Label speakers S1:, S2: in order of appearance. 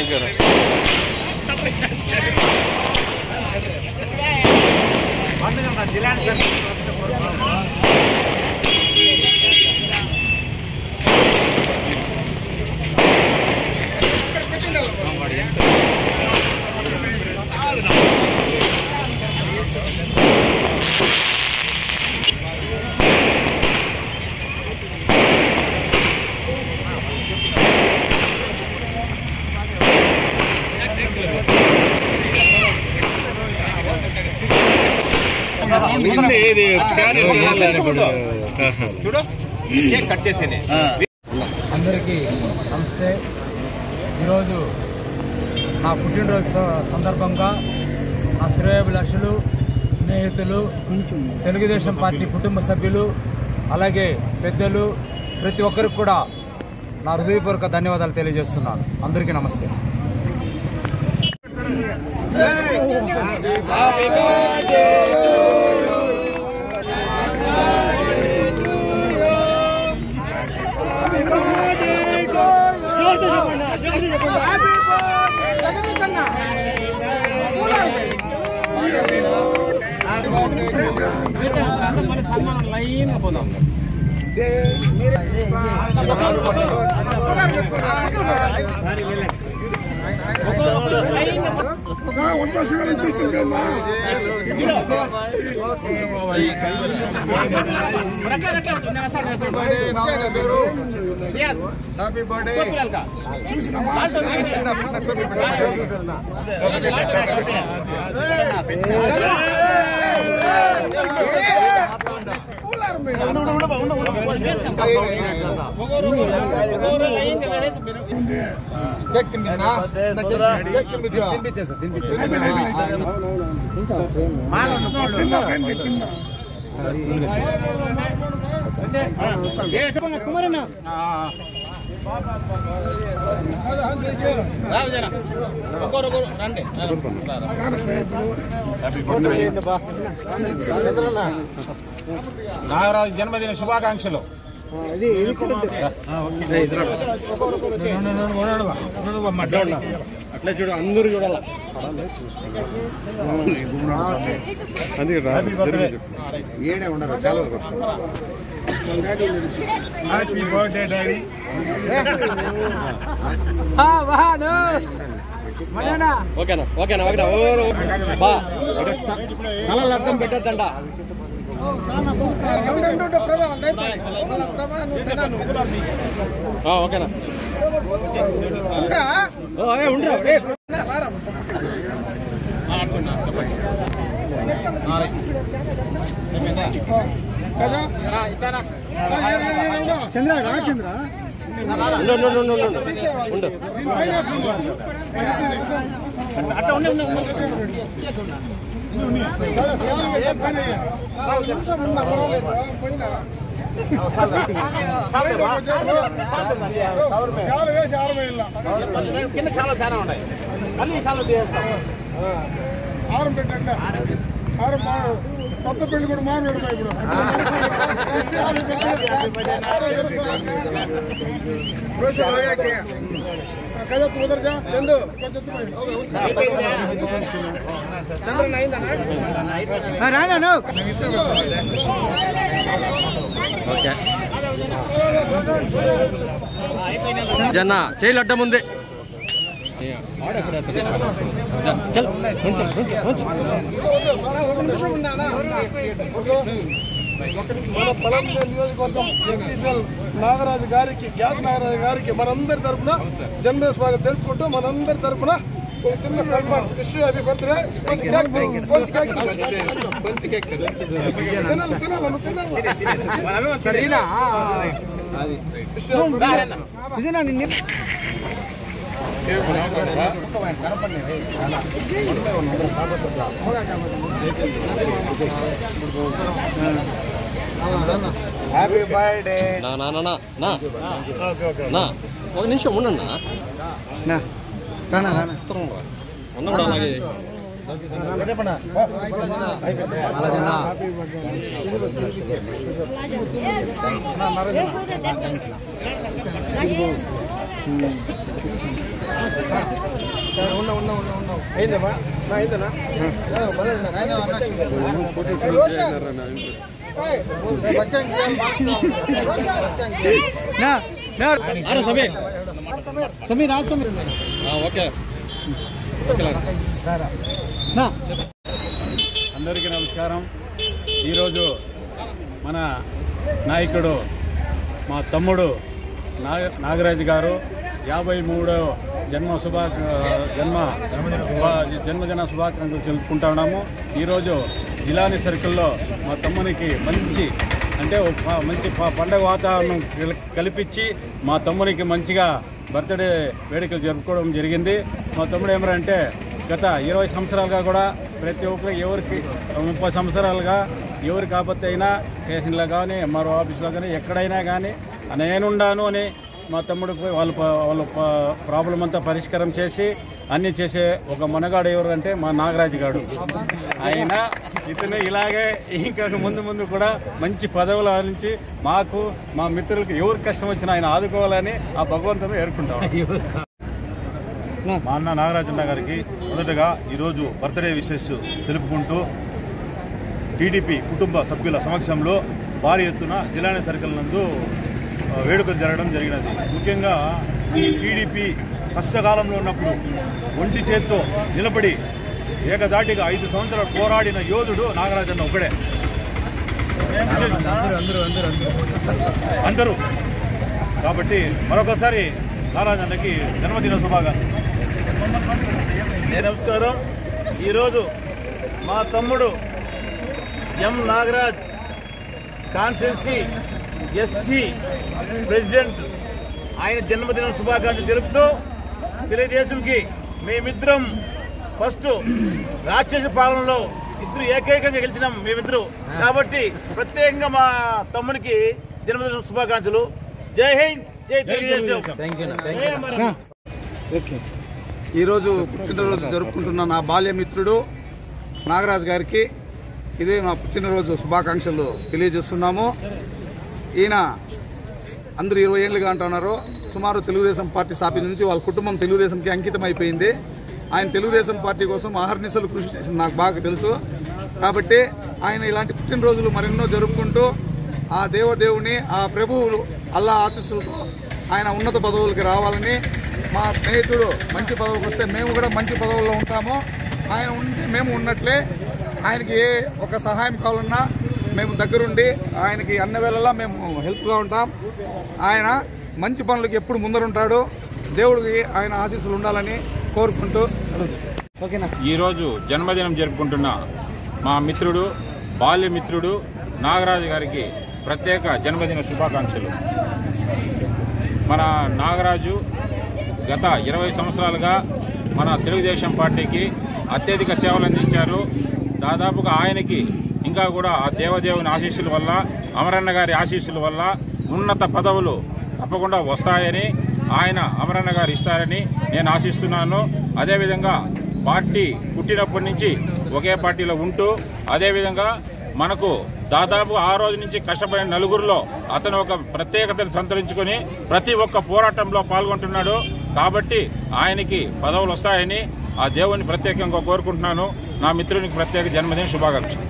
S1: Thank you.
S2: అందరికీ నమస్తే. ఈరోజు నా పుట్టినరోజు సందర్భంగా నా శ్రేయోభిలాషులు, స్నేహితులు, తెలుగుదేశం పార్టీ కుటుంబ సభ్యులు, అలాగే పెద్దలు, ప్రతి ఒక్కరికి కూడా నా హృదయపూర్వక ధన్యవాదాలు తెలియజేస్తున్నాను. అందరికీ నమస్తే.
S3: లైన్ పోదాం. Happy birthday. కుమారన్న
S2: నాగరాజు జన్మదిన శుభాకాంక్షలు.
S3: అట్లా చూడు, అందరూ చూడాల. ఏడే ఉండరు చాలా. Happy birthday daddy. ఓకేనా ఓకేనా ఓకేనా. బా కళలు అర్థం పెట్టద్దంట. ఓకేనా ఉండరా చంద్ర చంద్ర అట్లా ఉండే కింద చాలా చాలా ఉన్నాయి. మళ్ళీ చాలా తీస్తాం. ఆరం పెట్టండి. ఆరం కొత్త పెళ్లి కూడా మాట్లాడు. ఇప్పుడు చందు చంద్రన్ అయిందా? జన్న చేయలు అడ్డం ఉంది. మన పలంనేరు నియోజకవర్గం నాగరాజు గారికి, గ్యాస్ నాగరాజు గారికి మనందరి తరఫున జన్మదిన స్వాగతం తెలుపుకుంటూ మనందరి తరఫున చిన్న Samman wish happy birthday. Happy birthday. ఒక నిమిషం ఉండన్నా. అలాగే
S1: అందరికీ నమస్కారం. ఈరోజు మన నాయకుడు మా తమ్ముడు నాగరాజు గారు 53వ జన్మదిన శుభాకాంక్షలు తెలుపుకుంటున్నాము. ఈరోజు జిలాని సర్కిల్లో మా తమ్మునికి మంచి పండగ వాతావరణం కల్పించి మా తమ్మునికి మంచిగా బర్త్డే వేడుకలు జరుపుకోవడం జరిగింది. మా తమ్ముడు ఏమరంటే గత 20 సంవత్సరాలుగా కూడా ప్రతి ఒక్కరు ఎవరికి 30 సంవత్సరాలుగా ఎవరికి ఆపత్తి అయినా స్టేషన్లో కానీ ఎంఆర్ఓ ఆఫీస్లో కానీ ఎక్కడైనా కానీ నేనుండాను అని మా తమ్ముడు వాళ్ళ ప్రాబ్లం అంతా పరిష్కారం చేసి అన్నీ చేసే ఒక మనగాడు ఎవరంటే మా నాగరాజు గారు. ఆయన ఇతను ఇలాగే ఇంకా ముందు కూడా మంచి పదవులు ఆలోచించి మాకు మా మిత్రులకు ఎవరికి కష్టం వచ్చినా ఆయన ఆదుకోవాలని ఆ భగవంతుని ఏర్కుంటాం.
S4: మా అన్న నాగరాజన్న గారికి మొదటగా ఈరోజు బర్త్డే విషెస్ తెలుపుకుంటూ టీడీపీ కుటుంబ సభ్యుల సమక్షంలో భారీ ఎత్తున జిలాని సర్కిల్ నందు వేడుకలు జరగడం జరిగినది. ముఖ్యంగా ఈ టీడీపీ కష్టకాలంలో ఉన్నప్పుడు ఒంటి చేత్తో నిలబడి ఏకదాటిగా 5 సంవత్సరాలు పోరాడిన యోధుడు నాగరాజన్న ఒకడే. అందరూ కాబట్టి మరొకసారి నాగరాజన్నకి జన్మదిన శుభాకాంక్షలు.
S1: నమస్కారం. ఈరోజు మా తమ్ముడు ఎం నాగరాజ్ కాన్స్టిట్యున్సీ ఎస్సీ ప్రెసిడెంట్ ఆయన జన్మదిన శుభాకాంక్షలు తెలుపుతూ తెలుగుదేశంకి మేమిద్దరం ఫస్ట్ రాక్షస పాలనలో ఇద్దరు ఏకైకంగా గెలిచినాం మేమిద్దరు. కాబట్టి ప్రత్యేకంగా మా తమ్మునికి జన్మదిన శుభాకాంక్షలు. జై హింద్, జై తెలుగుదేశం.
S3: ఈరోజు పుట్టినరోజు జరుపుకుంటున్న నా బాల్యమిత్రుడు నాగరాజు గారికి ఇదే మా పుట్టినరోజు శుభాకాంక్షలు తెలియజేస్తున్నాము. ఈయన అందరూ 20 ఏళ్ళుగా అంటున్నారు. సుమారు తెలుగుదేశం పార్టీ స్థాపన నుంచి వాళ్ళ కుటుంబం తెలుగుదేశంకి అంకితం అయిపోయింది. ఆయన తెలుగుదేశం పార్టీ కోసం ఆహర్నిశలు కృషి చేసింది నాకు బాగా తెలుసు. కాబట్టి ఆయన ఇలాంటి పుట్టినరోజులు మరెన్నో జరుపుకుంటూ ఆ దేవుని ఆ ప్రభువులు అల్లా ఆశీస్సులతో ఆయన ఉన్నత పదవులకి రావాలని, మా స్నేహితుడు మంచి పదవికి వస్తే మేము కూడా మంచి పదవుల్లో ఉంటాము. ఆయన ఉంటే మేము ఉన్నట్లే ఆయనకి ఏ ఒక సహాయం కావాలన్నా మేము దగ్గరుండి ఆయనకి అన్ని వేళలా మేము హెల్ప్గా ఉంటాం. ఆయన మంచి పనులకి ఎప్పుడు ముందరుంటాడు. దేవుడికి ఆయన ఆశీస్సులు ఉండాలని కోరుకుంటూ ఓకేనా.
S2: ఈరోజు జన్మదినం జరుపుకుంటున్న మా మిత్రుడు బాల్యమిత్రుడు నాగరాజు గారికి ప్రత్యేక జన్మదిన శుభాకాంక్షలు. మన నాగరాజు గత 20 సంవత్సరాలుగా మన తెలుగుదేశం పార్టీకి అత్యధిక సేవలు అందించారు. దాదాపుగా ఆయనకి ఇంకా కూడా ఆ దేవదేవుని ఆశీస్సుల వల్ల, అమరన్న గారి ఆశీస్సుల వల్ల ఉన్నత పదవులు తప్పకుండా వస్తాయని, ఆయన అమరన్న గారు ఇస్తారని నేను ఆశిస్తున్నాను. అదేవిధంగా పార్టీ పుట్టినప్పటి నుంచి ఒకే పార్టీలో ఉంటూ అదేవిధంగా మనకు దాదాపు ఆ రోజు నుంచి కష్టపడిన నలుగురిలో అతను ఒక ప్రత్యేకతను సంతరించుకొని ప్రతి ఒక్క పోరాటంలో పాల్గొంటున్నాడు. కాబట్టి ఆయనకి పదవులు వస్తాయని ఆ దేవుని ప్రత్యేకంగా కోరుకుంటున్నాను. నా మిత్రునికి ప్రత్యేక జన్మదిన శుభాకాంక్షలు.